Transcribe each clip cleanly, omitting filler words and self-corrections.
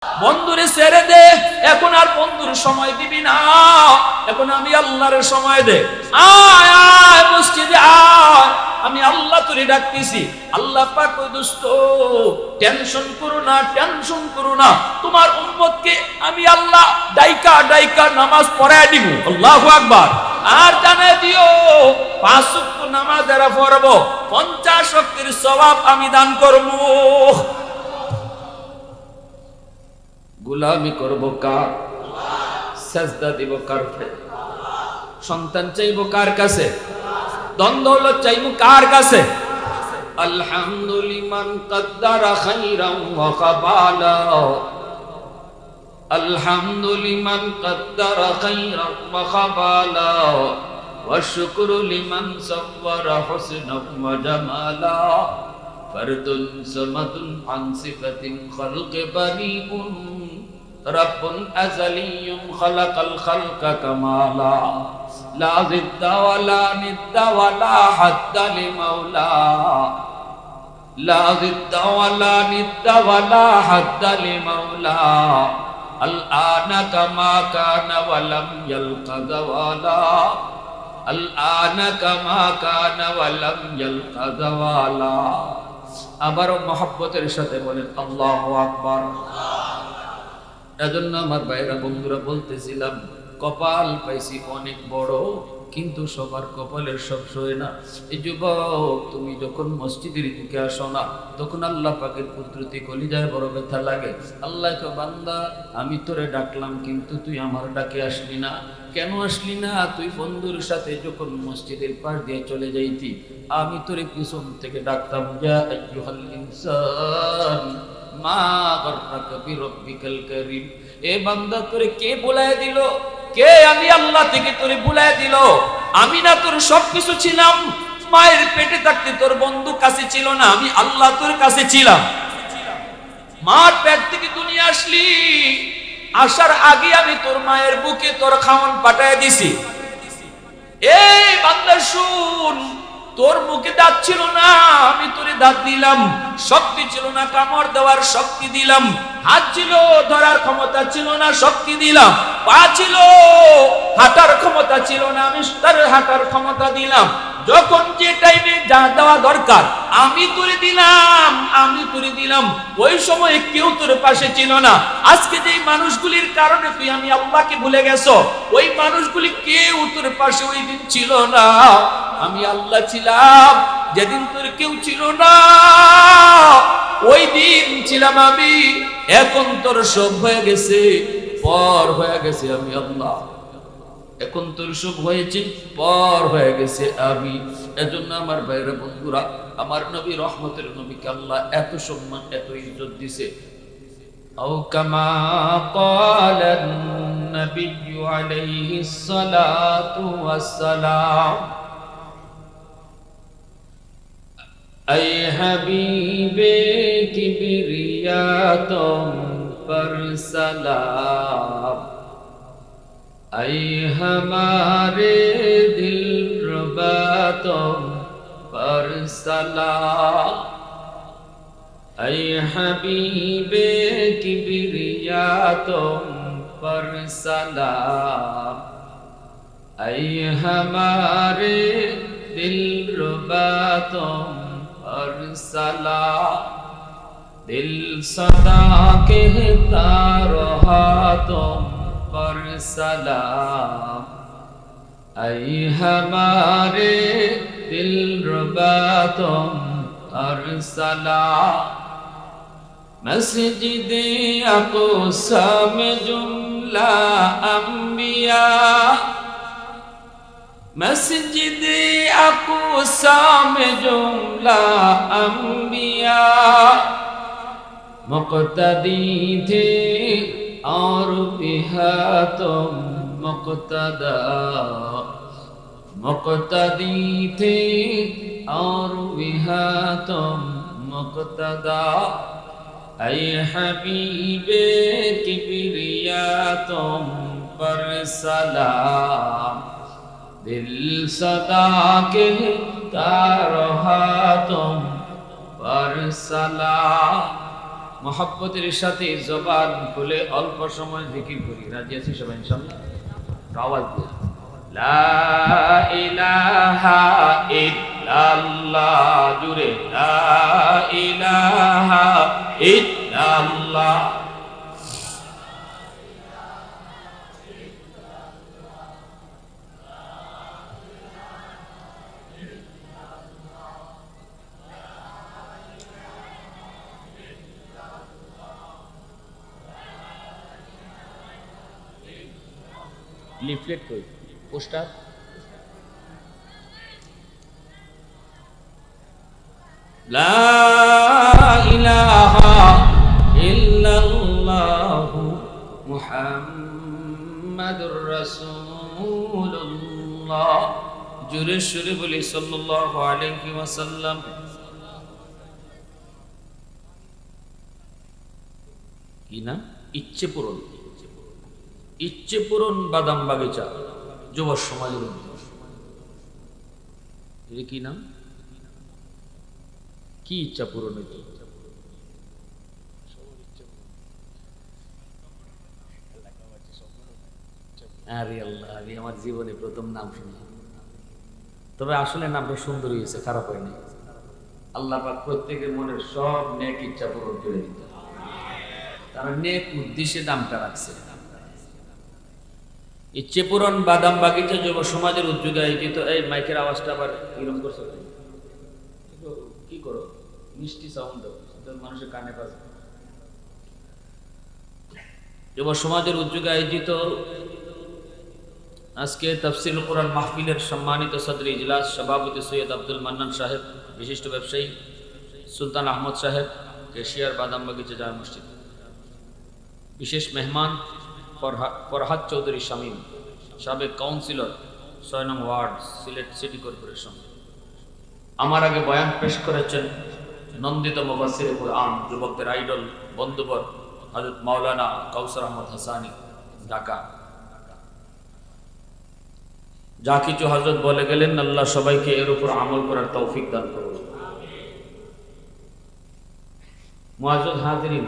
বন্ধুরে ছেড়ে দে, এখন আর বন্ধুর সময় দিবি না, এখন আমি আল্লাহর সময় দে। আয় আয় মসজিদে আয়, আমি আল্লাহ তোরে ডাকতেছি। আল্লাহ পাক কই দোস্ত টেনশন করো না, টেনশন করো না, তোমার উম্মতকে আমি আল্লাহ ডাইকা ডাইকা নামাজ পড়ায় দিব। আল্লাহু আকবার। আর জানাই দিও 5 ওয়াক্ত নামাজ যারা পড়বো 50 ওয়াক্তের সওয়াব আমি দান করব। গোলামি করব কার? সাজদা দিব কার? সন্তান চাইব কার কাছে? ধন দৌলত চাইব কার কাছে? আলহামদুলিল্লাহ কাদ্দারা খাইরাম ওয়া কাবালা, আলহামদুলিল্লাহ কাদ্দারা খাইরাম ওয়া কাবালা, ওয়া শুকরু লিমান সাওয়ারা হুসনাম ওয়া জামালা, ফারদুন সামাদুন আন সিফাতিন খালকি বারিউন, রাব্বুন আযালিয়্যুন খালাকাল খালকা কামালা, লা জিদ্দা ওয়ালা নিদ্দা ওয়ালা হাদ্দা লিমাওলা, লা জিদ্দা ওয়ালা নিদ্দা ওয়ালা হাদ্দা লিমাওলা, আল আনা কামা কানা ওয়ালাম ইয়ালকা যাওয়ালা, আল আনা কামা কানা ওয়ালাম ইয়ালকা যাওয়ালা। আবারও মহব্বতের সাথে বলেন আল্লাহু আকবার। এজন্য আমার ভাইরা বন্ধুরা বলতেছিলাম, কপাল পাইছি অনেক বড়, কিন্তু সবার কপালের সব সয় না। এই যুবক, তুমি যখন মসজিদের দিকে আসো না, তখন আল্লাহ পাকের কুদরতি কলিজায় বড় ব্যথা লাগে। আল্লাহ তো বান্দা আমি তোরে ডাকলাম, কিন্তু তুই আমার ডাকে আসলি না। কেন আসলি না? তুই বন্ধুর সাথে যখন মসজিদের পাশ দিয়ে চলে যাইতি, আমি তোরে পিছন থেকে ডাকতাম, ইয়া আইয়ুহাল ইনসান মা গাররাকা বিরাব্বিকাল কারীম। এ বান্দা তোরে কে বুলায় দিল? কে? আমি আল্লাহ থেকে তোরে বুলায় দিল। আমি না তোর সবকিছু ছিলাম। মায়ের পেটে থাকতে তোর বন্ধু কাছে ছিল না, আমি আল্লাহ তোর কাছে ছিলাম। মার পেট থেকে দুনিয়া আসলি, আসার আগে আমি তোর মায়ের বুকে তোর খাওয়ান পাঠায় দিছি। এই বান্দা শুন, তোর মুখে দাঁত ছিল না, আমি তোরে দাঁত দিলাম। শক্তি ছিল না, কামড় দেওয়ার শক্তি দিলাম। হাত ছিল, ধরার ক্ষমতা ছিল না, শক্তি দিলাম। পা ছিল, হাঁটার ক্ষমতা ছিল না, আমি তার হাঁটার ক্ষমতা দিলাম। যখন যে টাইমে যা দেওয়া দরকার আমি তোরে দিলাম, আমি তোরে দিলাম। ওই সময় কেউ তোর পাশে ছিল না। আজকে যে মানুষগুলির কারণে তুই আমি আল্লাহকে ভুলে গেছো, ওই মানুষগুলি কেউ তোর পাশে ওই দিন ছিল না। আমি আল্লাহ ছিলাম যেদিন তোর কেউ ছিল না, ওই দিন ছিলাম আমি। এখন তোর সব হয়ে গেছে, পর হয়ে গেছে আমি আল্লাহ। এখন তোর সব হয়েছে, পর হয়ে গেছে আমি। এজন্য আমার ভাইরা বন্ধুরা, আমার নবী রহমতের নবীকে আল্লাহ এত সম্মান, এত ইজ্জত দিছে। আও কামা ক্বালান নবিয়্যু আলাইহিস সালাতু ওয়াস সালাম, ऐ हबीबे किबरिया तुम पर सलाम, ऐ हमारे दिलरुबा तुम पर सलाम, ऐ हबीबे किबरिया तुम पर सलाम, ऐ हमारे दिलरुबा तुम और सलाम। दिल सदा कहता रहा तुम पर सलाम, ऐ हमारे दिलरुबा तुम और सलाम। मस्जिद अक़सा में जुमला अंबिया, मस्जिद अक़सा में जुमला अंबिया मुक़्तदी थे और बिहा तुम मुक़्तदा, मुक़्तदी थे और बिहा तुम मुक़्तदा, ऐ हबीबे किबरिया तुम पर सलाम। दिल सदा कहता रहा तुम पर सलाम, মহব্বতের সাথে জবান খুলে অল্প সময় জিকির করি। রাজি আছি সবাই ইনশাআল্লাহ? আওয়াজ দিয়ে লা ইলাহা ইল্লাল্লাহ, জুড়ে লা ইলাহা ইল্লাল্লাহ। লিফলেট কই, পোস্টার? লা ইলাহা ইল্লাল্লাহু মুহাম্মাদুর রাসূলুল্লাহ। জোরে সুরে বলি সাল্লাল্লাহু আলাইহি ওয়াসাল্লাম। কি না? ইচ্ছে পূরণ, ইচ্ছে পূরণ বাদাম বাগিচা যুব সমাজের উদ্দেশ্য। কি নাম? কি ইচ্ছা পূরণ হইত? আরে আল্লাহ, আমি আমার জীবনে প্রথম নাম শুনলাম। তবে আসলে নামটা সুন্দর হয়েছে, খারাপ হয়নি। আল্লাহ পাক প্রত্যেকের মনের সব নেক ইচ্ছা পূরণ করে দিত। তারা নেক উদ্দেশ্যে নামটা রাখছে। ইচ্ছে পূরণ বাদাম বাগিচা যুব সমাজের উদ্যোগে আয়োজিত। এই মাইকের আওয়াজটা আবার এরকম করছে, কি করো? মিষ্টি সাউন্ড দাও, মানুষের কানে বাজে। যুব সমাজের উদ্যোগে আয়োজিত আজকে তাফসীরুল কোরআন মাহফিলের সম্মানিত সদরী ইজলাস সভাপতি সৈয়দ আব্দুল মান্নান সাহেব, বিশিষ্ট ব্যবসায়ী সুলতান আহমদ সাহেব, কেশিয়ার বাদাম বাগিচা জামে মসজিদ। বিশেষ মেহমান ফরহাদ চৌধুরী শামীম, সাবেক কাউন্সিলর ৬ নং ওয়ার্ড, সিলেট সিটি কর্পোরেশন। আমার আগে বয়ান পেশ করেছেন নন্দিত মুফাসসিরে কুরআন, যুবকদের আইডল, বন্ধুবর হযরত মাওলানা কাউসার আহমদ হাসানী, ঢাকা। যা কিছু হযরত বলে গেলেন, আল্লাহ সবাইকে এর উপর আমল করার তৌফিক দান করুন। মুআজ্জাজ হাজিরিন,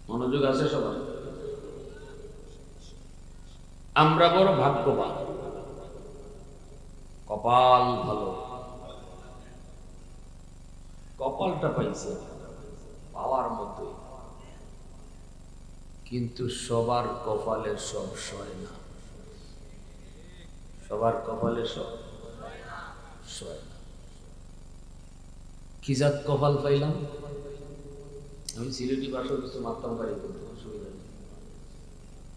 মনোযোগ আছে সবার? আমরা বড় ভাগ্যবান, কপাল ভালো, কপালটা পাইছে পাওয়ার মতো। কিন্তু সবার কপালে সব সয় না, সবার কপালে সব সয় না। কি জাত কপাল পাইলাম? আমি সিলেটি ভাষা কিছু মারতাম পারি, কিন্তু অসুবিধা নেই,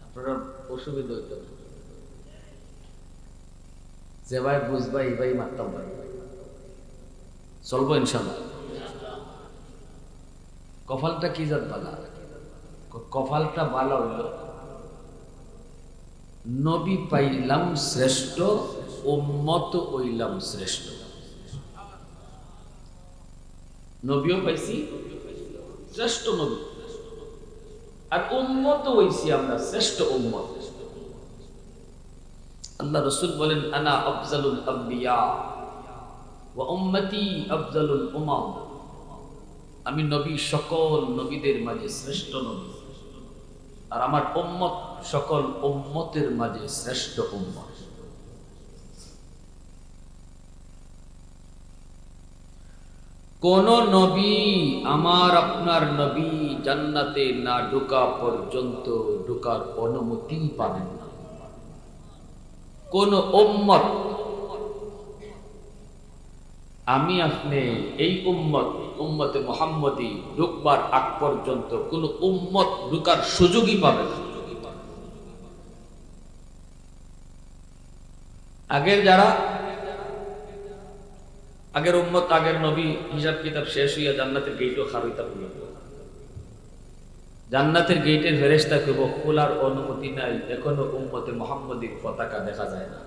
আপনারা অসুবিধা হইতে না। যে ভাই বুঝবা এই ভাই মারতাম পারি, চলবো ইনশাল্লাহ। কপালটা কি জাত বালা? কপালটা বালা হইল নবী পাইলাম শ্রেষ্ঠ, উম্মত হইলাম শ্রেষ্ঠ। নবীও পাইছি শ্রেষ্ঠ নবী, আর উম্মত হইছি আমরা শ্রেষ্ঠ উম্মত। আল্লাহ রাসূল বলেন, আনা আফজালুল আম্বিয়া ওয়া উম্মতি আফজালুল উমাম। আমি নবী সকল নবীদের মাঝে শ্রেষ্ঠ নবী, আর আমার উম্মত সকল উম্মতের মাঝে শ্রেষ্ঠ উম্মত। কোন নবী, আমার আপনার নবী জান্নাতে না ঢোকা পর্যন্ত ঢোকার অনুমতি পাবেন না। কোন উম্মত, আমি আপনি এই উম্মত, উম্মতে মুহাম্মদী ঢুকবার আগ পর্যন্ত কোন উম্মত ঢোকার সুযোগই পাবে না। আগের যারা, আগের উম্মত, আগের নবী, হিসাব কিতাব শেষ হইয়া জান্নাতের গেটও খার হইতা হইল। জান্নাতের গেটের ফেরেশতা কইব, খোলার অনুমতি নাই, এখনো উম্মতে মুহাম্মদীর পতাকা দেখা যায় না।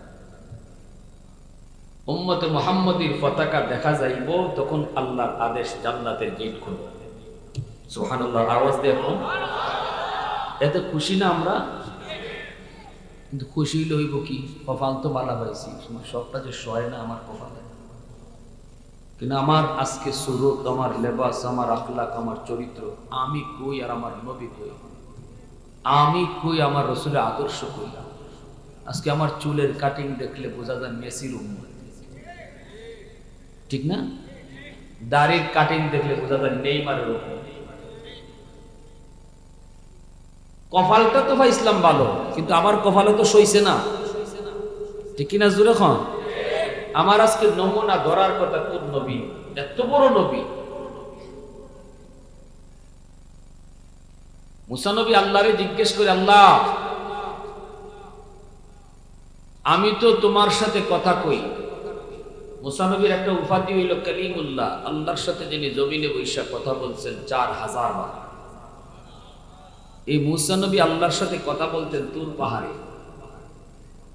উম্মতে মুহাম্মদীর পতাকা দেখা যাইব, তখন আল্লাহর আদেশ জান্নাতের গেট খুলব। সুবহানাল্লাহ, আওয়াজ দেখুন। এত খুশি না আমরা? কিন্তু খুশি লইব কি? কপাল তো বালা পাইছি, সবটা যে সয় না আমার কপালে। কিন্তু আমার আজকে সুরত, আমার লেবাস, আমার আখলাক, আমার চরিত্র, আমি কই আর আমার নবী কই? আমি কই, আমার রসুলের আদর্শ কই? আজকে আমার চুলের কাটিং দেখলে বোঝা যায় মেসির উম্মত, ঠিক না? দাড়ির কাটিং দেখলে বোঝা যায় নেইমারের উম্মত। কপালটা তো ভাই ইসলাম ভালো, কিন্তু আমার কপালে তো সইছে না, ঠিক কিনা জুড়ে খান? আমার আজকে নমুনা ধরার কথা কোন নবী? এত বড় নবী মুসা নবী আল্লাহরে জিজ্ঞেস করে, আল্লাহ আমি তো তোমার সাথে কথা কই। মুসা নবীর একটা উপাধি হইল কালিমুল্লাহ, আল্লাহর সাথে যিনি জমিনে বৈশা কথা বলছেন 4000 বার। এই মুসা নবী আল্লাহর সাথে কথা বলতেন তুর পাহাড়ে।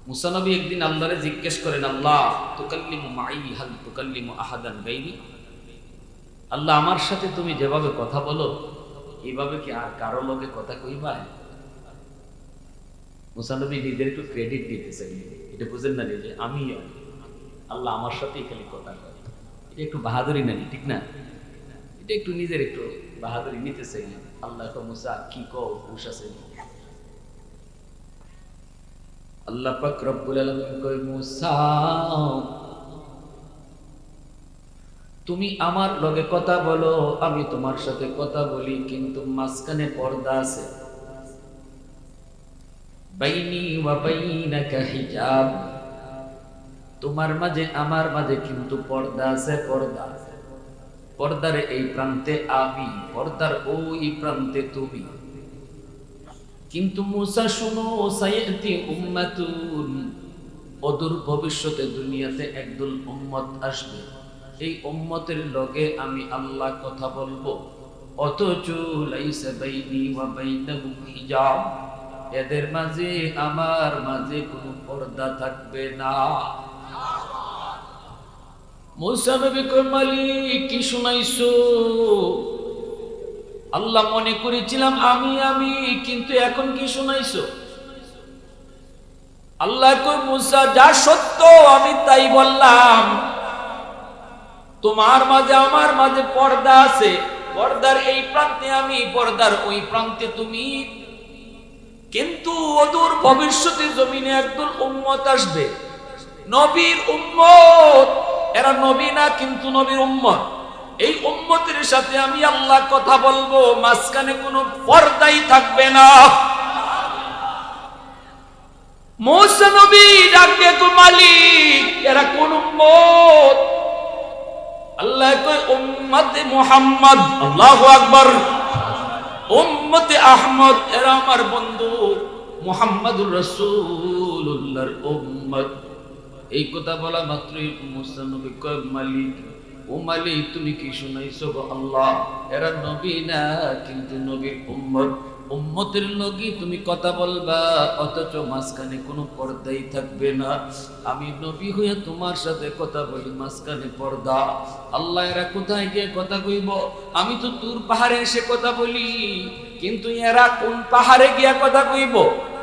মুসা নবী একদিন আল্লাহরে জিজ্ঞেস করেন, আল্লাহ তুকাল্লিমু মাই হাল তুকাল্লিমু আহাদান গায়রি? আল্লাহ আমার সাথে তুমি যেভাবে কথা বলো এইভাবে কি আর কারো লগে কথা কইবা? মুসা নবী নিজের একটু ক্রেডিট দিতে চাই, এটা বুঝেন না যে আমি আল্লাহ আমার সাথেই খালি কথা কয়, এটা একটু বাহাদুরি নানি, ঠিক না? এটা একটু নিজের একটু বাহাদুরি নিতে চাই। আল্লাহ তো মুসা কি কও হুশ আছে? আল্লাহ পাক রব্বুল আলামিন কয়, মুসা তুমি আমার লগে কথা বলো, আমি তোমার সাথে কথা বলি, কিন্তু মাঝখানে পর্দা আছে। বাইনি ওয়া বাইনাকা হিজাব, তোমার মাঝে আমার মাঝে কিন্তু পর্দা আছে। পর্দা, পর্দার এই প্রান্তে আমি, পর্দার ওই প্রান্তে তুমি। কিন্তু মুসা শুনো, সায়াতি উম্মাতুন, অদূর ভবিষ্যতে দুনিয়াতে একদল উম্মত আসবে, এই উম্মতের লগে আমি আল্লাহ কথা বলবো, অথচ লাইসা বাইনি ওয়া বাইনাহুম হিজাব, এদের মাঝে আমার মাঝে কোনো পর্দা থাকবে না। মুসা নবী কয়, মালিক কি শুনাইছো? আল্লাহ মনে করেছিলাম আমি, কিন্তু এখন কি শুনাইছো? আল্লাহ কয়, মুসা যা সত্য আমি তাই বললাম, তোমার মাঝে আমার মাঝে পর্দা আছে, পর্দার এই প্রান্তে আমি, পর্দার ওই প্রান্তে তুমি। কিন্তু অদূর ভবিষ্যতে জমিনে একদল উম্মত আসবে, নবীর উম্মত, এরা নবী না কিন্তু নবীর উম্মত। এই উম্মতের সাথে আমি আল্লাহ কথা বলবো, মাঝখানে কোনো পর্দাই থাকবে না। মুসা নবী ডাকে, কো মালিক এরা কোন উম্মত? আল্লাহ কয়, উম্মতে মুহাম্মদ। আল্লাহু আকবার। উম্মতে আহমদ, এরা আমার বন্ধু মুহাম্মদুর রাসূলুল্লাহর উম্মত। এই কথা বলা মাত্রই মুসা নবী কয়, মালিক ও মালিক তুমি কি শুনাইছো গো আল্লাহ? এরা নবী না কিন্তু নবীর উম্মত, উম্মতের লগি তুমি কথা বলবা, অথচ মাঝখানে কোনো পর্দাই থাকবে না। আমি নবী হয়ে তোমার সাথে কথা বলি, মাঝখানে পর্দা। আল্লাহ এরা কোথায় গিয়ে কথা কইব? আমি তো তুর পাহাড়ে এসে কথা বলি, কিন্তু এরা কোন পাহাড়ে গিয়া কথা কইব?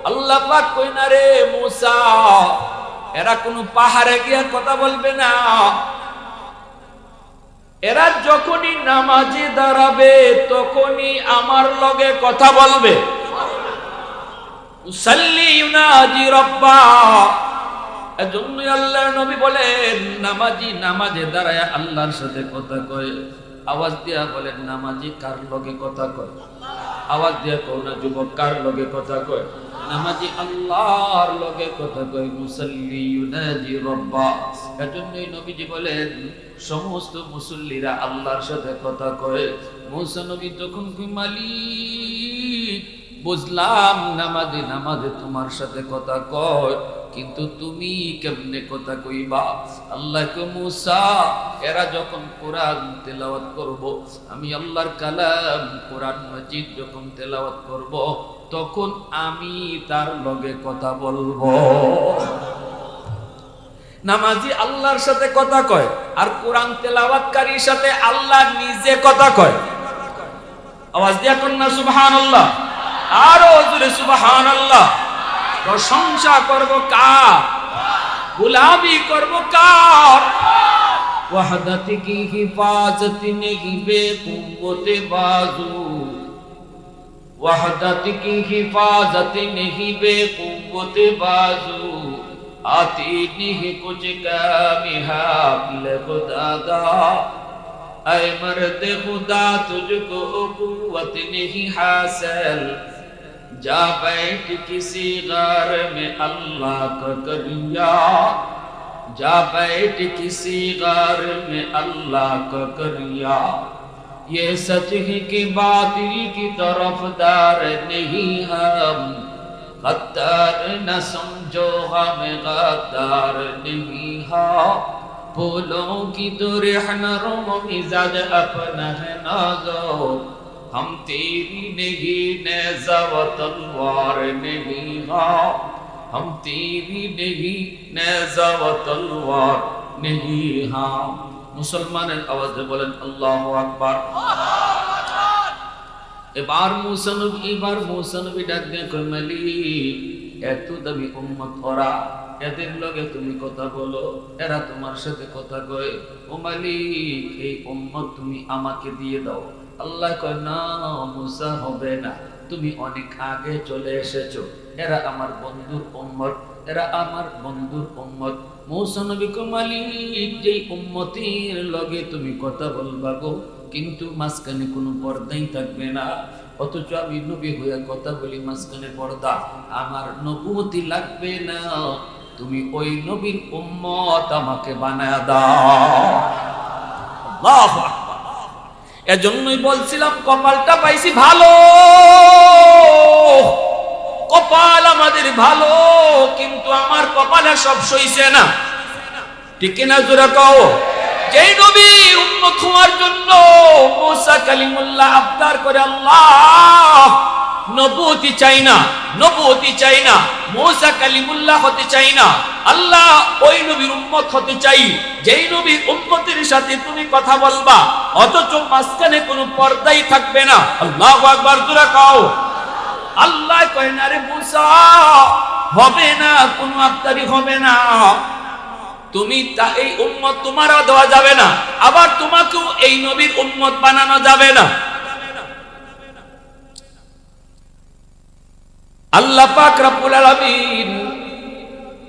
আল্লাহ পাক কই না রে মুসা, এরা কোন পাহাড়ে গিয়া কথা বলবে না। এরা যখনই নামাজে দাঁড়াবে তখনই আমার লগে কথা বলবে। মুসাল্লি ইউনাজি রাব্বা, এজন্যই আল্লাহর নবী বলেন, নামাজি নামাজে দাঁড়ায় আল্লাহর সাথে কথা কয়। আওয়াজ দিয়া বলেন, নামাজি কার লগে কথা কয়? আওয়াজ দিয়া কও না যুবক, কার লগে কথা কয়? নামাজি আল্লাহর লগে কথা কয়। মুসাল্লি ইউনাজি রাব্বা, এজন্যই নবীজি বলেন সমস্ত মুসল্লিরা আল্লাহর সাথে কথা কয়। মুসা নবী তখন কই, মালিক বুঝলাম নামাজে নামাজে তোমার সাথে কথা কয়, কিন্তু তুমি কেমনে কথা কইবা? আল্লাহ কয়, মুসা এরা যখন কোরআন তেলাওয়াত করব, আমি আল্লাহর কালাম কোরআন মাজিদ যখন তেলাওয়াত করব, তখন আমি তার লগে কথা বলবো। নামাজি আল্লাহর সাথে কথা কয়, আর কোরআন তেলাওয়াতকারীর সাথে আল্লাহ নিজে কথা কয়। আওয়াজ দিয়া কন্যা সুবহানাল্লাহ, আরো জোরে সুবহানাল্লাহ। প্রশংসা করব কার? গোলামি করব কার? वहदत की हिफाजत नहीं बेकुव्वत बाजू, वहदत की हिफाजत नहीं बेकुव्वत बाजू, आती नहीं कुछ काम हाकिल खुदा दा, ऐ मर्द खुदा तुझको कुव्वत नहीं हासिल, जा बैठ किसी गार में अल्लाह का करिया, जा बैठ किसी गार में अल्लाह का करिया, ये सच है कि बातिल की तरफदार नहीं हम, गद्दार न समझो हमें गद्दार नहीं हा, फूलों की तो रहनरो मिजाज अपना है नाजो, हम तेरी नहीं नेज़ा व तलवार नहीं हा, हम तेरी नहीं नेज़ा व तलवार नहीं हा। मुसलमाনের আওয়াজে বলেন আল্লাহু আকবার। এবার মুসা নবী ডাক দিয়ে কয় মালিক, এত দামি উম্মত ওরা, এদের লগে তুমি কথা বলো, এরা তোমার সাথে কথা কয়, ও মালিক এই উম্মত তুমি আমাকে দিয়ে দাও। আল্লাহ কয় না মুসা, হবে না, তুমি অনেক আগে চলে এসেছো, এরা আমার বন্ধুর উম্মত, এরা আমার বন্ধুর উম্মত। মুসা নবী কয় মালিক যেই উম্মতের লগে তুমি কথা বলবা গো, কিন্তু মাঝখানে কোনো পর্দাই থাকবে না, অথচ আমি নবী হয়ে কথা বলি মাঝখানে পর্দা, আমার নবুয়তি লাগবে না, তুমি ওই নবীর উম্মত আমাকে বানায়া দাও। আল্লাহু আকবার। এজন্যই বলছিলাম কপালটা পাইছি ভালো, কপাল আমাদের ভালো, কিন্তু আমার কপালে সব সইছে না, ঠিক না জোরে কও। যেই নবী উম্মত হওয়ার জন্য মুসা কালিমুল্লাহ আবদার করে, আল্লাহ নবুয়তি চাই না, নবুয়তি চাই না, মুসা কালিমুল্লাহ হতে চাই না, আল্লাহ ওই নবীর উম্মত হতে চাই যেই নবীর উম্মতের সাথে তুমি কথা বলবা, অথচ মাঝখানে কোনো পর্দাই থাকবে না। আল্লাহু আকবার জোরে কও। আল্লাহ কয় না রে মুসা, হবে না, কোনো আবদারি হবে না, তুমি এই উম্মত তোমারও দেওয়া যাবে না, আবার তোমাকেও এই নবীর উম্মত বানানো যাবে না। আল্লাহ পাক রব্বুল আলামিন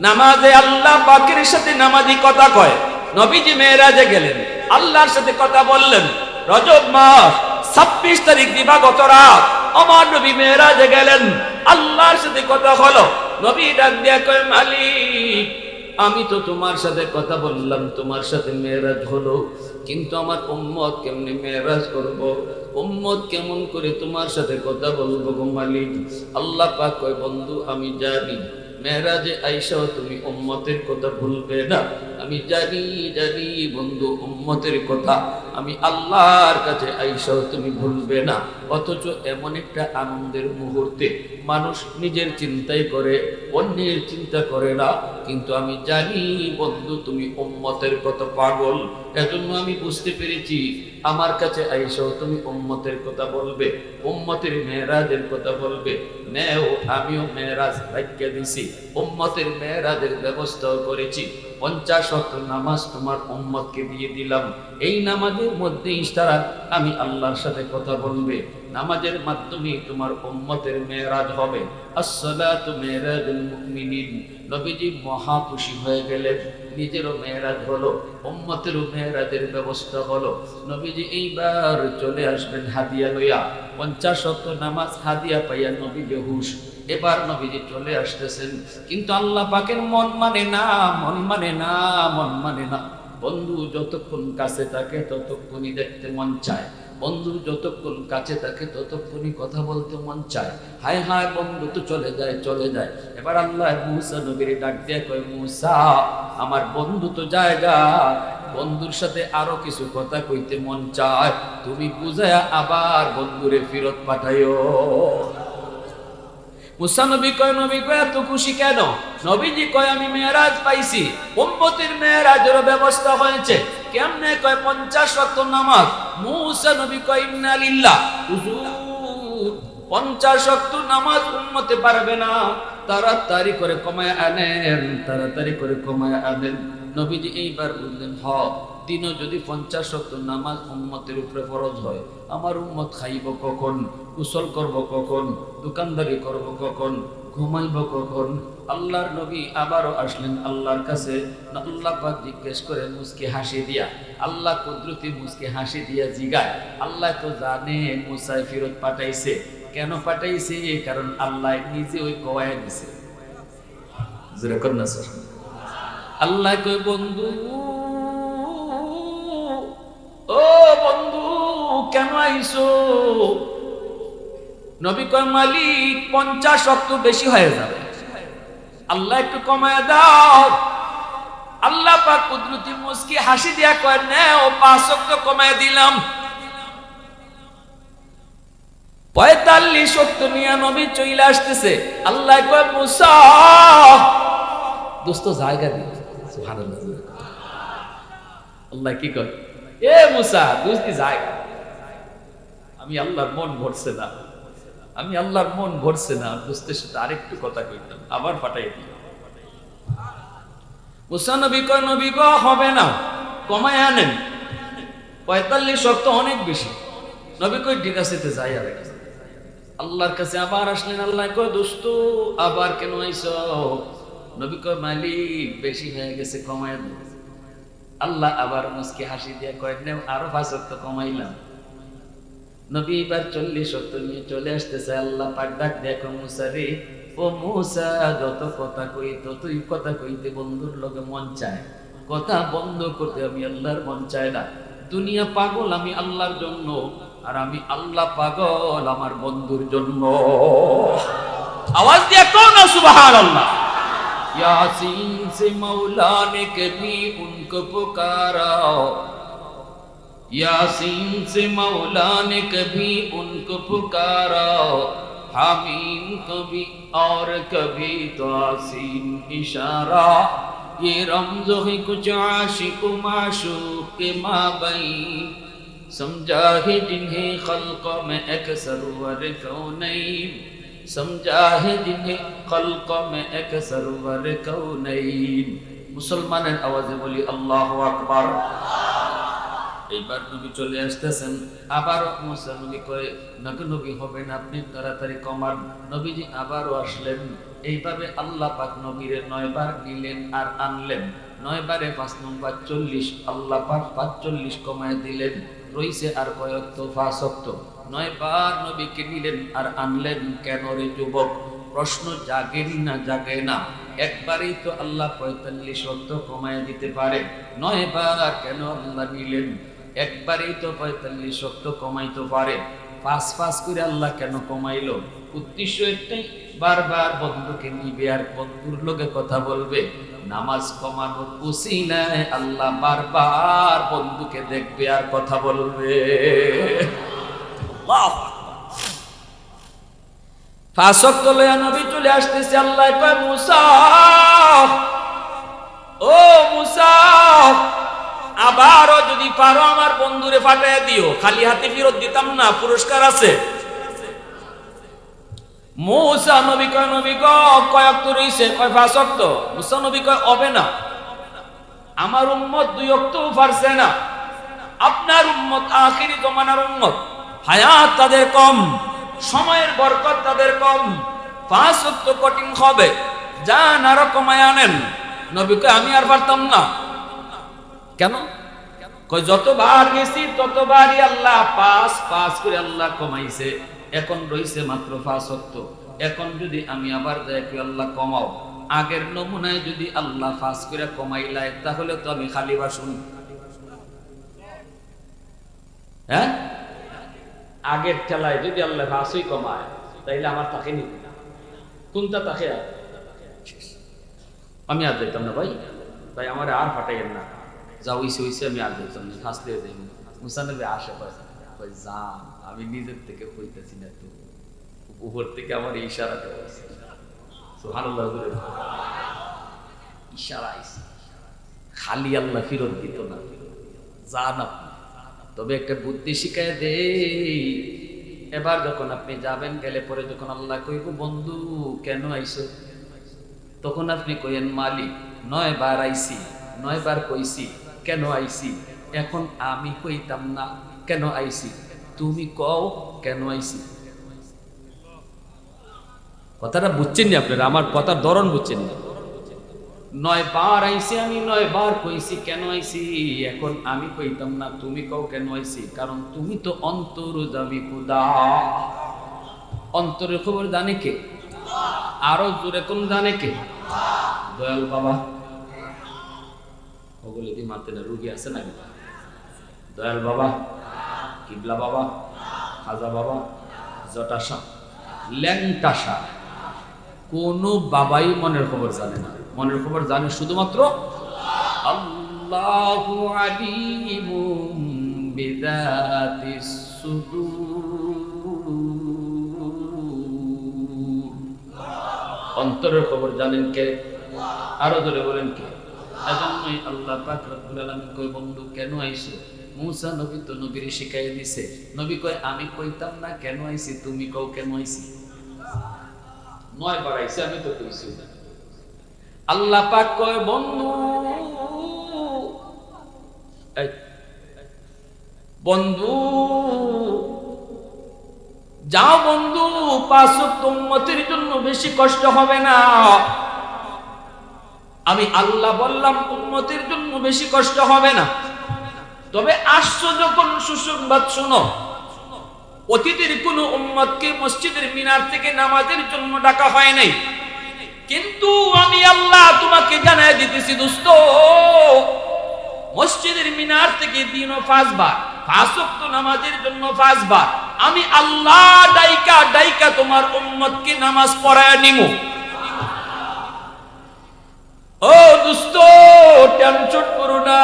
নামাজে আল্লাহ পাকের সাথে নামাজি কথা কয়। নবীজি মেরাজে গেলেন, আল্লাহর সাথে কথা বললেন। রজব মাস 26 তারিখ দিবাগত রাত আমার নবী মেরাজে গেলেন, আল্লাহর সাথে কথা হলো। নবী ডাক দিয়া কয় মালিক, আমি তো তোমার সাথে কথা বললাম, তোমার সাথে মেরাজ হলো, কিন্তু আমার উম্মত কেমনে মেরাজ করব, উম্মত কেমন করে তোমার সাথে কথা বলবো গো মালিক। আল্লাহ পাক কয় বন্ধু আমি জানি মেরাজে আইসাও তুমি উম্মতের কথা ভুলবে না, আমি জানি জানি বন্ধু উম্মতের কথা, আমি আল্লাহর কাছে আইসাও তুমি ভুলবে না। অথচ এমন একটা আনন্দের মুহূর্তে মানুষ নিজের চিন্তাই করে, অন্যের চিন্তা করে না, কিন্তু আমি জানি বন্ধু তুমি উম্মতের কথা পাগল, এজন্য আমি বুঝতে পেরেছি আমার কাছে আইসাও তুমি উম্মতের কথা বলবে, উম্মতের মেরাজের কথা বলবে। নেও আমিও মেরাজ রাখিয়া দিছি, উম্মতের মেরাজের ব্যবস্থাও করেছি, 50 ওয়াক্ত নামাজ তোমার উম্মতকে দিয়ে দিলাম। এই নামাজের মধ্যেই তারা আমি আল্লাহর সাথে কথা বলবে, নামাজের মাধ্যমে তোমার উম্মতের মেরাজ হবে। আসসালাতু মেরাজুল মুমিনিন। নবীজি মহা খুশি হয়ে গেলেন, নিজেরও মেরাজ হলো, উম্মতেরও মেরাজের ব্যবস্থা হলো। নবীজি এইবার চলে আসবেন হাদিয়া লইয়া, 50 ওয়াক্ত নামাজ হাদিয়া পাইয়া নবী বেহুশ। এবার নবীজি চলে আসতেছেন, কিন্তু আল্লাহ পাকের মন মানে না, মন মানে না, মন মানে না। বন্ধু যতক্ষণ কাছে থাকে ততক্ষণই দেখতে মন চায়, বন্ধু যতক্ষণ কাছে থাকে ততক্ষণই কথা বলতে মন চায়। হায় হায় বন্ধু তো চলে যায়, চলে যায়। এবার আল্লাহ মুসা নবীর ডাক দিয়ে কয়, মুসা আমার বন্ধু তো জায়গা, বন্ধুর সাথে আরো কিছু কথা কইতে মন চায়, তুমি বুঝায়া আবার বন্ধুরে ফেরত পাঠাইও। মুসা নবী কয়, নবী কয় এত খুশি কেন? নবীজি কয় আমি মেরাজ পাইছি, উম্মতের মেরাজের ব্যবস্থা হয়েছে। কেমনে? কয় 50 ওয়াক্ত নামাজ। মুসা নবী কয় ইন্না লিল্লাহ, হুজুর 50 ওয়াক্ত নামাজ উম্মতে পারবে না, তাড়াতাড়ি করে কমায় আনেন, তাড়াতাড়ি করে কমায় আনেন। নবীজি এইবার বললেন, হ দিনও যদি 50 ওয়াক্ত নামাজ উম্মতের উপরে ফরজ হয়, আমার উম্মত খাইব কখন, গোসল করব কখন, দোকানদারি করব কখন, ঘুমাইব কখন? আল্লাহর নবী আবারও আসলেন আল্লাহর কাছে। আল্লাহ পাক জিজ্ঞেস করে মুসকে হাসি দিয়া, আল্লাহ কুদরতি মুসকে হাসি দিয়া জিগায়, আল্লাহ তো জানে মুসাই ফেরত পাঠাইছে। কেন পাঠাইছে? কারণ আল্লাহ নিজে ওই কওয়ায় দিছে। যেরকম না স্যার, আল্লাহ কই বন্ধু, ও বন্ধু কেন আইছো? নবী কয় মালিক 50 ওয়াক্ত বেশি হয়ে যাবে, আল্লাহ একটু কমায় দাও। আল্লাহ পাক কুদরতি মুস্কি হাসি দিয়া কয় নাও 5 ওয়াক্ত কমায় দিলাম। 45 ওয়াক্ত নিয়ে নবী চলে আসতেছে। আল্লাহ কয় মুসা দোস্ত জায়গা দি। সুবহানাল্লাহ। আল্লাহ কি কয়, এ মুসা দোস্ত জায়গা। আমি আল্লাহর মন ভরছে না, আমি আল্লাহর মন ভরছে না, দোস্তের সাথে আরেকটু কথা কইতাম, আবার পাঠাই দিল। মুসা নবী কয় নবী গো হবে না, কমায় আনেন। 45 ওয়াক্ত অনেক বেশি। নবী কয় ঠিক আছে তে যাই। আর আল্লাহর কাছে আবার আসলেন। আল্লাহ কয় দোস্ত আবার কেন আইছো? নবী কয় মালিক বেশি হয়ে গেছে, কমায় দাও। আল্লাহ আবার মুস্কি হাসি দিয়ে কয় নেও আরো 5 ওয়াক্ত কমাইলাম। নবী এবার 40 ওয়াক্ত নিয়ে চলে আসতেছে। আল্লাহ পাক ডাক দেখো মুসা রে, ও মুসা যত কথা কই ততই কথা কইতে বন্ধুর লগে মন চায়, কথা বন্ধ করতে আমি আল্লাহর মন চায় না। দুনিয়া পাগল আমি আল্লাহর জন্য, আর আমি আল্লাহ পাগল আমার বন্ধুর জন্য। আওয়াজ দিয়ে কও না সুবহানাল্লাহ। यासीन से मौला ने कभी उनको पुकारा, यासीन से मौला ने कभी उनको पुकारा, हामीम कभी और कभी तो आसीन इशारा, ये रमज़ो है कुछ आशिक माशूक के माबैन, समझा है जिन्हें खल्क़ में अक्सर वर कौनैन, समझा है जिन्हें खल्क़ में अक्सर वर कौनैन। मुसलमाনের আওয়াজে বলি আল্লাহু আকবার। এইবার নবী চলে আসতেছেন। আবার মুসা নবী কয় নাকি নবী হবেন আপনি তাড়াতাড়ি কমান। নবীজি আবারও আসলেন। এইভাবে আল্লাহ পাক নবীরে 9 বার নিলেন আর আনলেন। 9 বারে 5 নম্বর 40, আল্লাহ পাক 45 কমায় দিলেন। রইছে আর কয়েক তো 5 ওয়াক্ত। 9 বার নবীকে নিলেন আর আনলেন। কেন রে যুবক? প্রশ্ন জাগে না জাগে না? একবারেই তো আল্লাহ 45 ওয়াক্ত কমায় দিতে পারে। 9 বার কেন আল্লাহ নিলেন? একবারেই তো 45 ওয়াক্ত কমাইতে পারে। 5 করে আল্লাহ কেন কমাইলো? উদ্দেশ্য একটাই, বারবার বন্ধুকে নিবে আর বন্ধুর লগে কথা বলবে। নামাজ কমানোর উসিলায় আল্লাহ বারবার বন্ধুকে দেখবে আর কথা বলবে। আল্লাহু আকবার। 5 ওয়াক্ত লয়া নবী চলে আসতেছে। আল্লাহ কয় মুসা, ও মুসা আবারও যদি পারো আমার বন্ধুরে ফাটাইয়া দিও, খালি হাতে ফেরত দিতাম না, পুরস্কার আছে। মুসা নবী কয় নবী গো কয় ওয়াক্ত রইছে? কয় 5 ওয়াক্ত। মুসা নবী কয় হবে না, আমার উম্মত 2 ওয়াক্তও পারছে না। আপনার উম্মত আখিরি জমানার উম্মত, হায়াত তাদের কম, সময়ের বরকত তাদের কম, 5 ওয়াক্ত কঠিন হবে, যান আরো কমায় আনেন। নবী কয় আমি আর পারতাম না। কেন? কয় যতবার গেছি ততবারই আল্লাহ 5 করে আল্লাহ কমাইছে, এখন রইছে মাত্র 5 ওয়াক্ত। এখন যদি আমি আবার দেখি আল্লাহ কমাও, আগের নমুনায় যদি আল্লাহ 5 করে কমাইলাই তাহলে তো আমি খালি বাসুন। হ্যাঁ, আগের ঠেলায় যদি আল্লাহ 5ই কমায় তাইলে আমার তাকে নিবে না। কোনটা তাকে? আমি আর যাইতাম না ভাই, তাই আমার আর ফাটাইয়েন না, যা হইছে হইছে, আমি আর যাইতাম না, ফাঁসতে যাই। মুসা নবী আসে কয় যান, আমি নিজের থেকে কইতেছি না, তো উপর থেকে আমার ইশারা দেওয়া হয়েছে। সুবহানাল্লাহ, ইশারা আইছে, খালি আল্লাহ ফিরত দিত না, যান আপনি। তবে একটা বুদ্ধি শিখায় দেই, এবার যখন আপনি যাবেন, গেলে পরে যখন আল্লাহ কইব বন্ধু কেন আইছো, তখন আপনি কইেন মালিক 9 বার আইছি, 9 বার কইছি, কেন আইছি? এখন আমি কইতাম না কেন আইছি, তুমি কও কেন আইছি। কথাটা বুঝছেন নি আপনারা? আমার কথার ধরন বুঝছেন না? 9 বার আইছি আমি, 9 বার কইছি কেন আইছি, এখন আমি কইতাম না তুমি কও কেন আইছি, কারণ তুমি তো অন্তর্যামী খোদা। অন্তরের খবর জানে কে? আরো জোরে কোন জানে কে? দয়াল বাবা। ওগুলো কি মারতে না, রুগী আছে নাকি? দয়াল বাবা, কিবলা বাবা, খাজা বাবা, জটাশা, ল্যাংটাশা, কোন বাবাই মনের খবর জানে না। মনের খবর জানে শুধুমাত্র আল্লাহু আলিমুম বিযাতিস সুদূর। অন্তরের খবর জানেন কে? আরো ধরে বলেন কে? এজন্যই আল্লাহ পাক রব্বুল আলামিন কয়, বন্ধু কেন আইছো? মুসা নবী তো নবীর শিখাই দিছে। নবী কয় আমি কইতাম না কেন আইছি, তুমি কও কেন আইছি। 9 বার আইছে আমি তো কইছি। আল্লাহ পাক কয়, বন্ধু বন্ধু যাও বন্ধু, 5 ওয়াক্ত উম্মতের জন্য বেশি কষ্ট হবে না। আমি আল্লাহ বললাম উম্মতের জন্য বেশি কষ্ট হবে না। তবে আসছো যখন সুসংবাদ শোনো, অতীতের কোন উম্মতকে মসজিদের মিনার থেকে নামাজের জন্য ডাকা হয় নাই, কিন্তু আমি আল্লাহ তোমাকে জানাই দিতেছি দোস্ত, মসজিদের মিনার থেকে দিনও 5 বার, 5 ওয়াক্ত নামাজের জন্য 5 বার আমি আল্লাহ ডাইকা ডাইকা তোমার উম্মতকে নামাজ পড়ায় নিমু। ও দোস্ত, টেনশন করো না,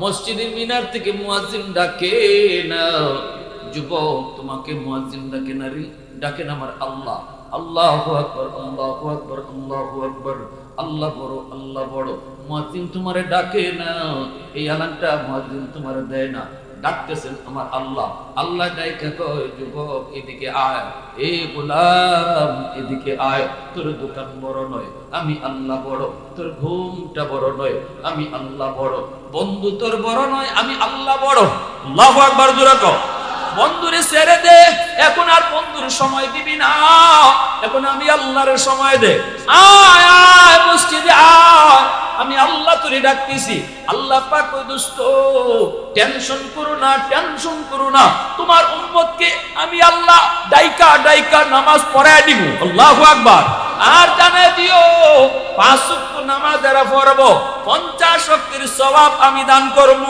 মসজিদের মিনার থেকে মুয়াজ্জিন ডাকে না। যুবক, তোমাকে মুয়াজ্জিন ডাকে না রে, ডাকেন আমার আল্লাহ। আল্লাহু আকবার, আল্লাহু আকবার, আল্লাহু আকবার। আল্লাহ বড়, আল্লাহ বড়। মুয়াজ্জিন তোমারে ডাকে না, এই আলানটা মুয়াজ্জিন তোমারে দেয় না, ডাকতেছেন আমার আল্লাহ। আল্লাহ ডাইকা কয়, যুবক এদিকে আয়, এ গোলাম এদিকে আয়। তোর দোকান বড় নয়, আমি আল্লাহ বড়। তোর ঘুমটা বড় নয়, আমি আল্লাহ বড়। বন্ধু তোর বড় নয়, আমি আল্লাহ বড়। আল্লাহু আকবার জোরে কও। বন্ধুরে ছেড়ে দে, এখন আর বন্ধুর সময় দিবি না, এখন আমি আল্লাহর সময় দে। আয় আয় মসজিদে আয়, আমি আল্লাহ তোরে ডাকতেছি। আল্লাহ পাক কই, দোস্ত টেনশন করো না, টেনশন করো না, তোমার উম্মতকে আমি আল্লাহ ডাইকা ডাইকা নামাজ পড়ায় দিব। আল্লাহু আকবার। আর জানাই দিও 5 ওয়াক্ত নামাজ যারা পড়বো 50 ওয়াক্তের সওয়াব আমি দান করব।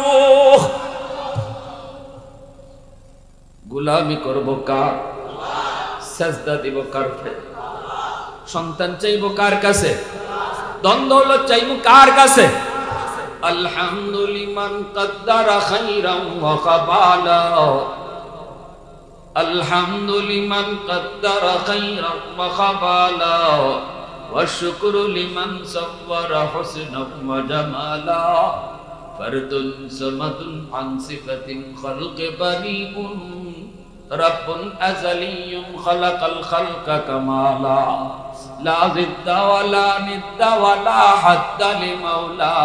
গোলামি করব কার? সাজদা দিব কার? সন্তান চাইব কার কাছে? ধন দৌলত চাইব কার কাছে? আলহামদুলিল্লাহ কদ্দারা খাইরাম ওয়া কাবালা, আলহামদুলিল্লাহ কদ্দারা খাইরাম ওয়া কাবালা, ওয়া শুকরু লিমান সাওয়ারা হুসনাম ওয়া জামালা, ফারদুন সামাদুন আন সিফাতিন খালকি বারিউন, রাব্বুন আযালিয়্যুন খালাকাল খালকা কামালা, লা জিদ্দা ওয়ালা নিদ্দা ওয়ালা হাদ্দা লিমাওলা,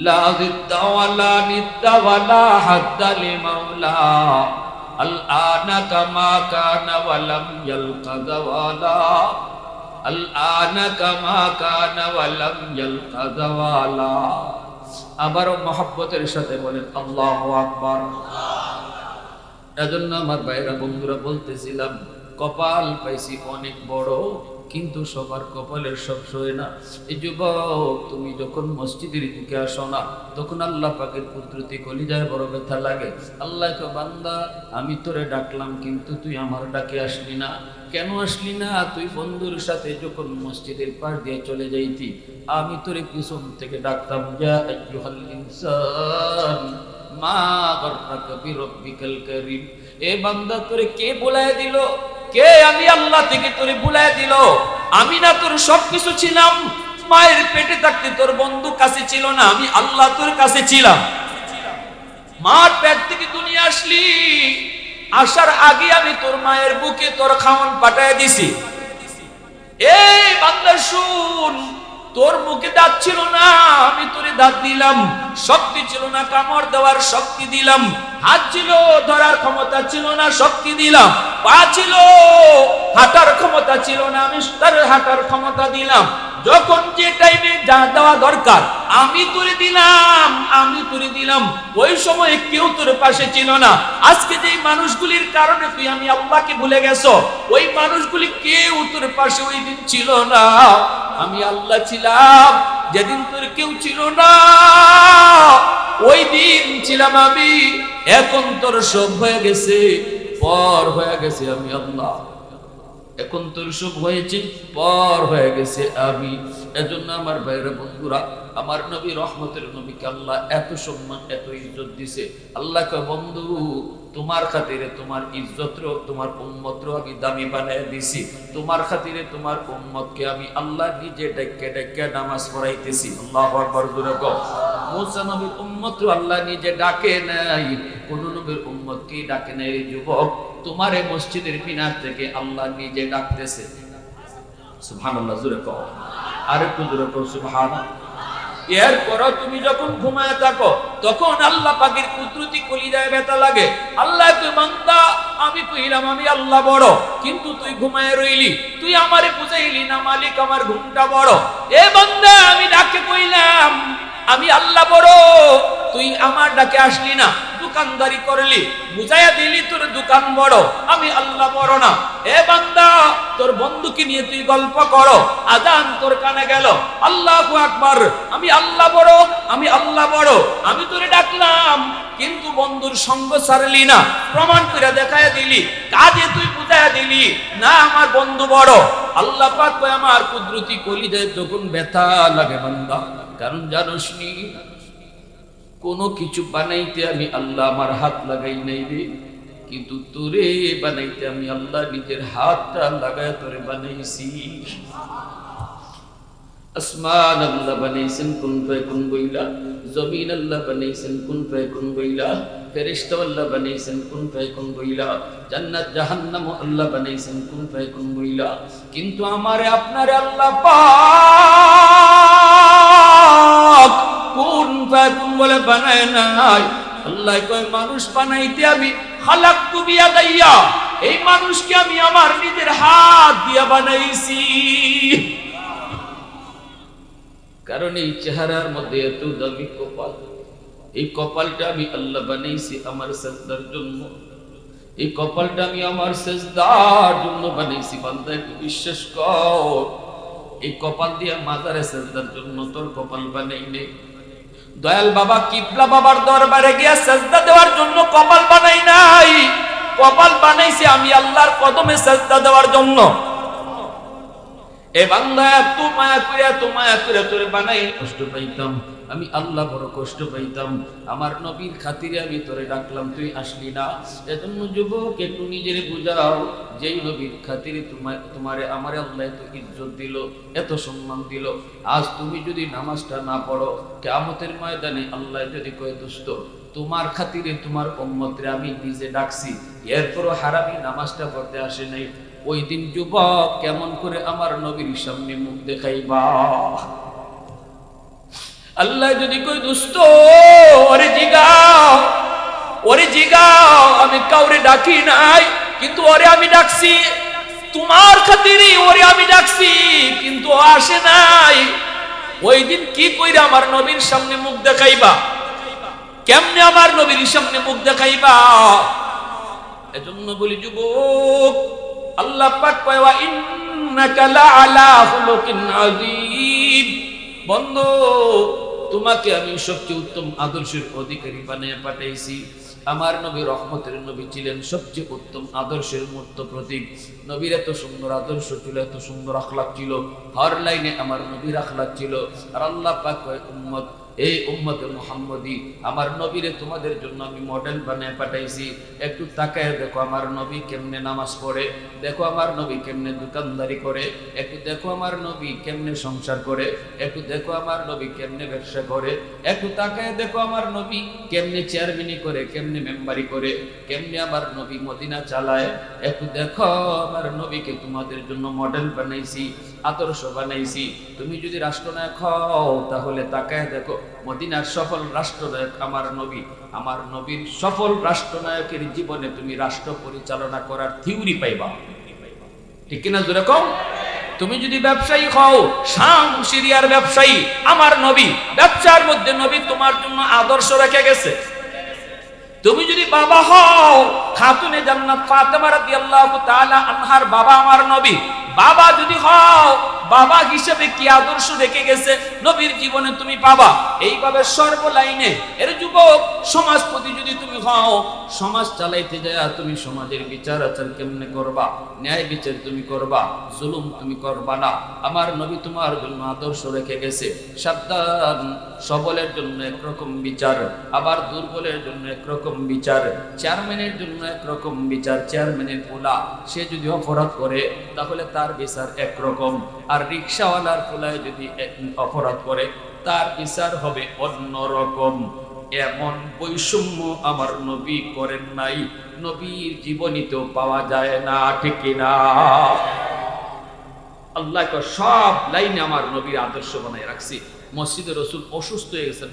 লা জিদ্দা ওয়ালা নিদ্দা ওয়ালা হাদ্দা লিমাওলা, আল আনা কামা কানা ওয়ালাম ইয়ালকা যাওয়ালা, আল আনা কামা কানা ওয়ালাম ইয়ালকা যাওয়ালা। আবারও মহব্বতের সাথে বলেন আল্লাহু আকবার। এজন্য আমার ভাইরা বন্ধুরা বলতেছিলাম, কপাল পাইছি অনেক বড়, কিন্তু সবার কপালের সব সয় না। এই যুবক, তুমি যখন মসজিদের দিকে আসো না, তখন আল্লাহ পাকের কুদরতি কলিজায় বড় ব্যথা লাগে। আল্লাহ কে, বান্দা আমি তোরে ডাকলাম, কিন্তু তুই আমার ডাকে আসলি না। কেন আসলি না? তুই বন্ধুর সাথে যখন মসজিদের পাশ দিয়ে চলে যাইতি, আমি তোরে পিছন থেকে ডাকতাম, ইয়া আইয়ুহাল ইনসান মা গাররাকা বিরব্বিকাল কারীম। এ বান্দা, তোরে কে বুলায় দিল? কে? আমি আল্লাহ থেকে তোরে বুলায় দিল। আমি না তোর সবকিছু ছিলাম, মায়ের পেটে থাকতে তোর বন্ধু কাছে ছিল না, আমি আল্লাহ তোর কাছে ছিলাম। মার পেট থেকে দুনিয়া আসলি, আসার আগে আমি তোর মায়ের বুকে তোর খাওয়ান পাঠায় দিছি। এই বান্দা শুন, তোর মুখে দাঁত ছিল না, আমি তোরে দাঁত দিলাম। শক্তি ছিল না কামড় দেওয়ার, শক্তি দিলাম। হাত ছিল ধরার ক্ষমতা ছিল না, শক্তি দিলাম। পা ছিল হাঁটার ক্ষমতা ছিল না, আমি তার হাঁটার ক্ষমতা দিলাম। যখন যে টাইমে যা দেওয়া দরকার আমি তোরে দিলাম, আমি তোরে দিলাম। ওই সময় কেউ তোর পাশে ছিল না। আজকে যেই মানুষগুলির কারণে তুই আমি আল্লাহকে ভুলে গেছো, ওই মানুষগুলি কেউ তোর পাশে ওই দিন ছিল না। আমি আল্লাহ ছিলাম যেদিন তোর কেউ ছিল না, ওই দিন ছিলাম আমি। এখন তোর সব হয়ে গেছে, পর হয়ে গেছে আমি আল্লাহ। এখন তোর সব হয়েছে, পর হয়ে গেছে আমি। এজন্য আমার ভাইরা বন্ধুরা, আমার নবী রহমতের নবীকে আল্লাহ এত সম্মান এত ইজ্জত দিছে। আল্লাহ কয় বন্ধু তোমার খাতিরে তোমার ইজ্জত তোমার উম্মত আমি দামি বানায় দিছি। তোমার খাতিরে তোমার উম্মতকে আমি আল্লাহ নিজে ডেকে ডেকে নামাজ পড়াইতেছি। আল্লাহু আকবার জোরে কও। মুসা নবীর উম্মত আল্লাহ নিজে ডাকে নাই, কোন নবীর উম্মতকে ডাকে নাই। রে যুবক, তোমার এই মসজিদের মিনার থেকে আল্লাহ নিজে ডাকতেছে। সুবহানাল্লাহ জোরে কও, আর একটু জোরে কও সুবহানাল্লাহ। এরপর তুমি যখন ঘুমায় থাকো তখন আল্লাহ পাকের কুদরতি কলিজায় ব্যথা লাগে। আল্লাহ তুই বান্দা, আমি কইলাম আমি আল্লাহ বড়, কিন্তু তুই ঘুমায় রইলি, তুই আমারে বুঝাইলি না মালিক আমার ঘুমটা বড়। এ বান্দা আমি ডাকে কইলাম আমি আল্লাহ বড়, তুই আমার ডাকে আসলি না, দোকানদারি করলি, বুঝাইয়া দিলি তোর দোকান বড়, আমি আল্লাহ বড় না। এ বান্দা তোর বন্ধুকে নিয়ে তুই গল্প করো, আজান তোর কানে গেল, আল্লাহু আকবার, আমি আল্লাহ বড়, আমি আল্লাহ বড়। আমি তোরে ডাকলাম কিন্তু বন্ধুর সঙ্গ ছাড়লি না, প্রমাণ করে দেখায় দিলি, কাজে তুই বুঝাইয়া দিলি না আমার বন্ধু বড়। আল্লাহ পাক কয় আমার কুদরতি কলিজায় যখন ব্যথা লাগে বান্দা, কারণ জানোস নি কোনো কিছু বানাইতে আমি আল্লাহ আমার হাত লাগাই নাই রে, কিন্তু তোরে বানাইতে আমি আল্লাহ নিজের হাতটা লাগায় তোরে বানাইছি। আসমান আল্লাহ বানাইছেন কুন ফায়াকুন বইলা, জমিন আল্লাহ বানাইছেন কুন ফায়াকুন বইলা, ফেরেশতা আল্লাহ বানাইছেন কুন ফায়াকুন বইলা, জান্নাত জাহান্নাম আল্লাহ বানাইছেন কুন ফায়াকুন বইলা। কিন্তু আমারে আপনারে আল্লাহ পাক কুন ফায়াকুন বলে বানায় নাই। আল্লাহ কয় মানুষ বানাইতে আমি খালাকতু বিয়াদাইয়া, এই মানুষকে আমি আমার নিজের হাত দিয়া বানাইছি। কারণ এই চেহারার মধ্যে এত দামি কপাল, এই কপালটা আমি আল্লাহ বানাইছি আমার সাজদার জন্য, এই কপালটা আমি আমার সাজদার জন্য বানাইছি। বান্দা একটু বিশ্বাস কর, এই কপাল দিয়ে মাজারে সাজদার জন্য তোর কপাল বানাই নেই। দয়াল বাবা কিবলা বাবার দরবারে গিয়া সাজদা দেওয়ার জন্য কপাল বানাই নাই, কপাল বানাইছি আমি আল্লাহর কদমে সাজদা দেওয়ার জন্য। এ বান্দা এত মায়া করে তোরে বানাই, কষ্ট পাইতাম আমি আল্লাহ, বড় কষ্ট পাইতাম। আমার নবীর খাতিরে আমি তোরে ডাকলাম, তুই আসলি না। এজন্য যুবক একটু নিজের বুঝাও, যেই নবীর খাতিরে তোমারে আমারে আল্লাহ এত ইজ্জত দিল, এত সম্মান দিল, আজ তুমি যদি নামাজটা না পড়ো, কিয়ামতের ময়দানে আল্লাহ যদি কয় দোস্ত তোমার খাতিরে তোমার উম্মতরে আমি নিজে ডাকছি, এরপরও হারামি নামাজটা পড়তে আসে নাই, ওই দিন যুবক কেমন করে আমার নবীর সামনে মুখ দেখাইবা? আল্লাহ যদি কই দোস্ত ওরে জিগাও, আমি কাউরে ডাকি নাই, কিন্তু ওরে আমি ডাকছি তোমার খাতিরে, ওরে আমি ডাকছি কিন্তু ও আসে নাই, ওই দিন কি কইরা আমার নবীর সামনে মুখ দেখাইবা? কেমনে আমার নবীর সামনে মুখ দেখাইবা? এজন্য বলি যুবক, আল্লাহ পাক কয় ওয়া ইন্নাকা লাআলা খুলুকিন আযীম, বন্ধু তোমাকে আমি সবচেয়ে উত্তম আদর্শের অধিকারী বানিয়ে পাঠাইছি। আমার নবী রহমতের নবী ছিলেন সবচেয়ে উত্তম আদর্শের মূর্ত প্রতীক। নবীর এত সুন্দর আদর্শ ছিল, এত সুন্দর আখলাক ছিল, হর লাইনে আমার নবীর আখলাক ছিল। আর আল্লাহ পাক কয় উম্মত এই উম্মতে মুহাম্মদী, আমার নবীরে তোমাদের জন্য আমি মডেল বানিয়ে পাঠাইছি। একটু তাকায় দেখো আমার নবী কেমনে নামাজ পড়ে, দেখো আমার নবী কেমনে দোকানদারি করে, একটু দেখো আমার নবী কেমনে সংসার করে, একটু দেখো আমার নবী কেমনে ব্যবসা করে, একটু তাকায় দেখো আমার নবী কেমনে চেয়ারম্যানি করে, কেমনে মেম্বারি করে, কেমনে আমার নবী মদিনা চালায়। একটু দেখো আমার নবীকে তোমাদের জন্য মডেল বানাইছি, আদর্শ বানাইছি। তুমি যদি রাষ্ট্রনায়ক হও তাহলে তাকায় দেখো মদিনার সফল রাষ্ট্রনায়ক আমার নবী। আমার নবীর সফল রাষ্ট্রনায়কের জীবনে তুমি রাষ্ট্র পরিচালনা করার থিওরি পাইবা। ঠিক কিনা জোরে কও? তুমি যদি ব্যবসায়ী হও, শাম সিরিয়ার ব্যবসায়ী আমার নবী, ব্যবসার মধ্যে নবী তোমার জন্য আদর্শ রেখে গেছে। তুমি যদি বাবা হও, খাতুনে জান্নাত ফাতেমা রাদিয়াল্লাহু তাআলা আনহার বাবা আমার নবী, বাবা যদি হও, বাবা হিসেবে কি আদর্শ রেখে গেছে নবীর জীবনে তুমি পাবা। এইভাবে সর্বলাইনে এর যুবক সমাজপতি যদি তুমি হও, সমাজ চালাইতে যায় তুমি সমাজের বিচার আচার কেমনে করবা, ন্যায় বিচার তুমি করবা, জুলুম তুমি করবা না। আমার নবী তোমার জন্য আদর্শ রেখে গেছে। সাবধান, সবলের জন্য একরকম বিচার, আবার দুর্বলের জন্য একরকম বিচার। চেয়ারম্যানের জন্য একরকম বিচার, চেয়ারম্যানের পোলা সে যদি অপরাধ করে তাহলে তার বিচার একরকম, আর রিকশাওয়ালার পোলায় যদি অপরাধ করে তার বিচার হবে অন্যরকম। এমন বৈষম্য আমার নবী করেন নাই, নবীর জীবনীতেও পাওয়া যায় না। ঠিক কিনা? আল্লাহ সব লাইনে আমার নবীর আদর্শ বানায় রাখছি। মসজিদে রসুল অসুস্থ হয়ে গেছেন,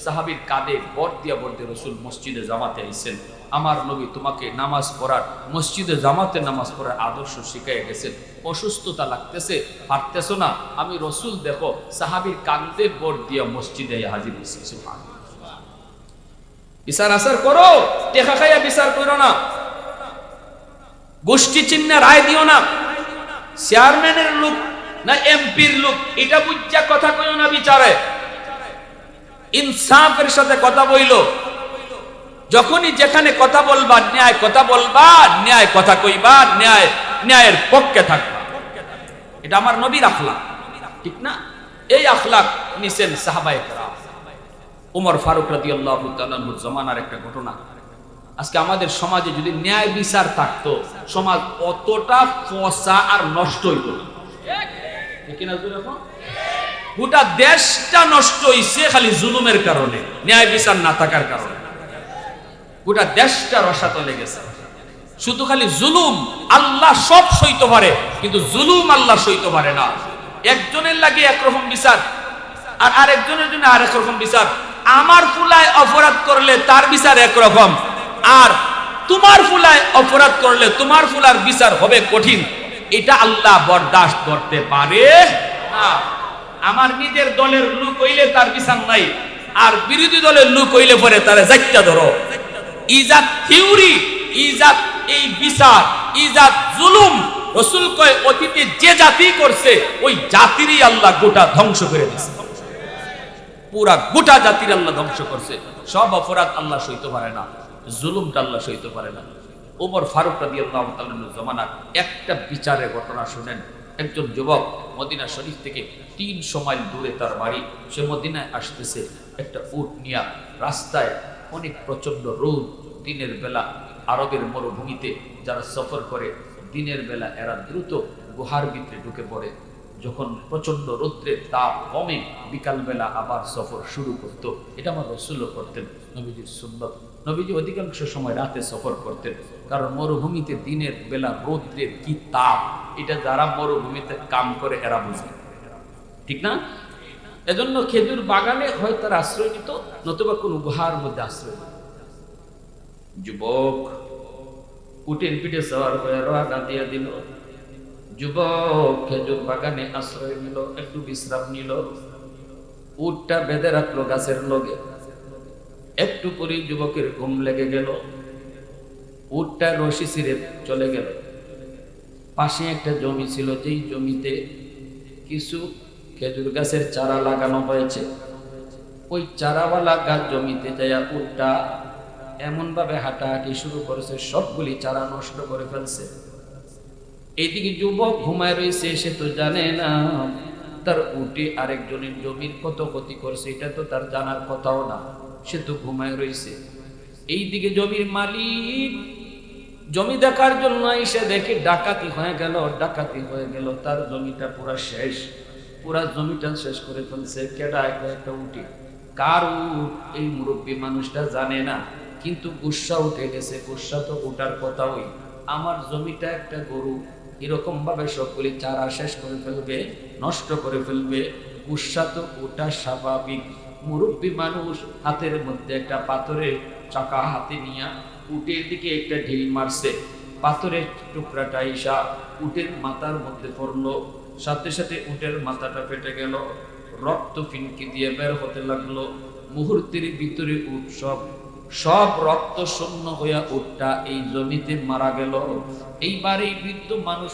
সাহাবীর কাঁধে বর দিয়া রসুল মসজিদে জামাতে আইছেন। আমার নবী তোমাকে নামাজ পড়ার, মসজিদে জামাতে নামাজ পড়ার আদর্শ শিখাই গেছেন। অসুস্থতা লাগতেছে, পারতেছো না, আমি রসুল দেখো সাহাবীর কাঁধে বর দিয়া মসজিদে হাজির হয়েছি। সুবহানাল্লাহ। বিচার আচার করো, টেকা খাইয়া বিচার করো না, গোষ্ঠী চিহ্ন রায় দিও না। চেয়ারম্যানের লোক না এমপির লোক এটা বুঝা কথা কইও না বিচারে, ইনসাফের সাথে কথা বইলো। যখনই যেখানে কথা বলবা ন্যায় কথা বলবা, ন্যায় কথা কইবা, ন্যায়ের পক্ষে থাকবা। এটা আমার নবীর আখলাক, ঠিক না? এই আখলাক নিছেন সাহাবায়ে কেরাম। ওমর ফারুক রাদিয়াল্লাহু তাআলা আনহুর জামানার একটা ঘটনা। আজকে আমাদের সমাজে যদি ন্যায় বিচার থাকতো, সমাজ অতটা ফসা আর নষ্ট হইত না। ঠিক কিনা? গোটা দেশটা নষ্ট হইছে খালি জুলুমের কারণে, ন্যায় বিচার না থাকার কারণে। গোটা দেশটা রসাতলে গেছে শুধু খালি জুলুম। আল্লাহ সব সইতে পারে, কিন্তু জুলুম আল্লাহ সইতে পারে না। একজনের লাগে একরকম বিচার আর আরেকজনের জন্য আরেক রকম বিচার। আমার ফুলায় অপরাধ করলে তার বিচার একরকম, আর তোমার ফুলায় অপরাধ করলে তোমার ফুলার বিচার হবে কঠিন। এটা আল্লাহ বরদাস্ত করতে পারে না। আমার নিজের দলের লোক হইলে তার বিচার নাই, আর বিরোধী দলের লোক হইলে পরে তারে যাইতা ধরো। ইজাত থিওরি, ইজাত এই বিচার, ইজাত জুলুম। রাসূল কয় অতীতে যে জাতি করছে ওই জাতিরই আল্লাহ গোটা ধ্বংস করে দিয়েছে। পুরা গোটা জাতির আল্লাহ ধ্বংস করছে। সব অপরাধ আল্লাহ সইতে পারে না, জুলুমটা আল্লাহ সইতে পারে না। ওমর ফারুক রাদিয়াল্লাহু তাআলা আনহুর জামানার একটা বিচারের ঘটনা শুনেন। একজন যুবক মদিনা শরীফ থেকে 300 মাইল দূরে তার বাড়ি, সে মদিনায় আসতেছে একটা উট নিয়া। রাস্তায় অনেক প্রচন্ড রোদ, দিনের বেলা আরবের মরুভূমিতে যারা সফর করে দিনের বেলা এরা দ্রুত গুহার ভিতরে ঢুকে পড়ে। যখন প্রচন্ড রৌদ্রের তাপ কমে বিকালবেলা আবার সফর শুরু করতো। এটা আমার রাসূলও করতেন, নবীজির সুন্নাত। নবীজি অধিকাংশ সময় রাতে সফর করতেন, কারণ মরুভূমিতে দিনের বেলা রৌদ্রের কি তাপ, এটা যারা মরুভূমিতে কাম করে এরা বুঝে, ঠিক না? এজন্য খেজুর বাগানে হয় তার আশ্রয় নিত, নতুবা কোন গুহার মধ্যে আশ্রয় নিত। যুবক উটের পিঠে সওয়ার হয়ে রওনা দিয়ে দিল। যুবক খেজুর বাগানে আশ্রয় নিল, একটু বিশ্রাম নিল। উটটা বেঁধে রাখলো গাছের লগে। একটু পরে যুবকের ঘুম লেগে গেল। উটটা রশি ছিঁড়ে চলে গেল। পাশে একটা জমি ছিল, যেই জমিতে কিছু খেজুর গাছের চারা লাগানো হয়েছে। ওই চারাওয়ালা গাছ জমিতে যায় উটটা এমন ভাবে হাঁটাহাঁটি শুরু করেছে, সবগুলি চারা নষ্ট করে ফেলছে। এইদিকে যুবক ঘুমায় রয়েছে, সে তো জানে না তার উটে আরেকজনের জমির কত ক্ষতি করছে এটা তো তার জানার কথাও না, সে তো ঘুমায় রয়েছে। এইদিকে জমির মালিক জমি দেখার জন্য এসে দেখে ডাকাতি হয়ে গেল, ডাকাতি হয়ে গেল, তার জমিটা পুরা শেষ, পুরা জমিটা শেষ করে ফেলছে। কেডা? একটা উঠে। কার উট? এই মুরব্বী মানুষটা জানে না, কিন্তু গুসা উঠে গেছে। গুসা তো উঠার কথা, ওই আমার জমিটা একটা গরু এরকম ভাবে সবগুলি চারা শেষ করে ফেলবে, নষ্ট করে ফেলবে। গুসা তো ওটা স্বাভাবিক। মুরব্বী মানুষ হাতের মধ্যে একটা পাথরের চাকা হাতে নিয়ে উটের দিকে একটা ঢিল মারছে, পাথরের টুকরাটা ঈশা উটের মাথার মধ্যে পড়লো, সাথে সাথে উটের মাথাটা ফেটে গেল, রক্ত ফিনকি দিয়ে বের হতে লাগলো। মুহূর্তের ভিতরে উট সব রক্ত শূন্য হইয়া উটটা এই জমিতে মারা গেল। এইবার এই বৃদ্ধ মানুষ